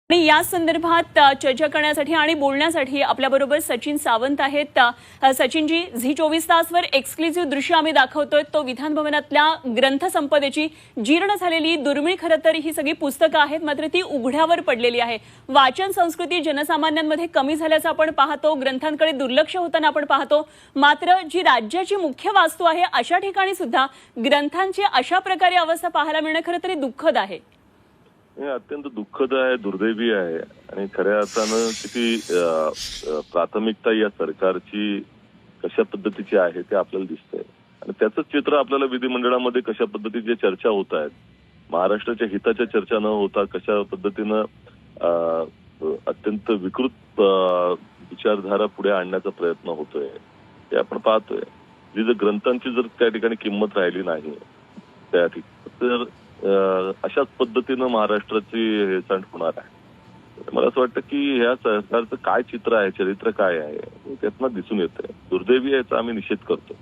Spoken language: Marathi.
आणि या संदर्भात चर्चा करण्यासाठी आणि बोलण्यासाठी आपल्याबरोबर सचिन सावंत आहेत। सचिनजी, झी24 तासवर एक्सक्लुझिव्ह दृश्य आम्ही दाखवतोय तो विधान भवनातल्या ग्रंथसंपदेची जीर्ण झालेली दुर्मिळ खरं तर ही सगळी पुस्तकं आहेत, मात्र ती उघड्यावर पडलेली आहे। वाचन संस्कृती जनसामान्यांमध्ये कमी झाल्याचं आपण पाहतो, ग्रंथांकडे दुर्लक्ष होताना आपण पाहतो। मात्र जी राज्याची मुख्य वास्तू आहे अशा ठिकाणी सुद्धा ग्रंथांची अशा प्रकारे अवस्था पाहायला मिळणं खरं तरी दुःखद आहे। हे अत्यंत दुःखद आहे, दुर्दैवी आहे आणि खऱ्या अर्थानं किती प्राथमिकता या सरकारची कशा पद्धतीची आहे ते आपल्याला दिसतंय आणि त्याचं चित्र आपल्याला विधिमंडळामध्ये कशा पद्धतीच्या चर्चा होत आहेत, महाराष्ट्राच्या हिताच्या चर्चा न होता कशा पद्धतीनं अत्यंत विकृत विचारधारा पुढे आणण्याचा प्रयत्न होतोय ते आपण पाहतोय। जी जर ग्रंथांची जर त्या ठिकाणी किंमत राहिली नाही त्या ठिकाणी तर अशाच पद्धतीनं महाराष्ट्राची हेळसांड होणार आहे। मला असं वाटतं की ह्या सरकारचं काय चित्र आहे, चरित्र काय आहे त्यातनं दिसून येतंय। दुर्दैवी याचा आम्ही निषेध करतो।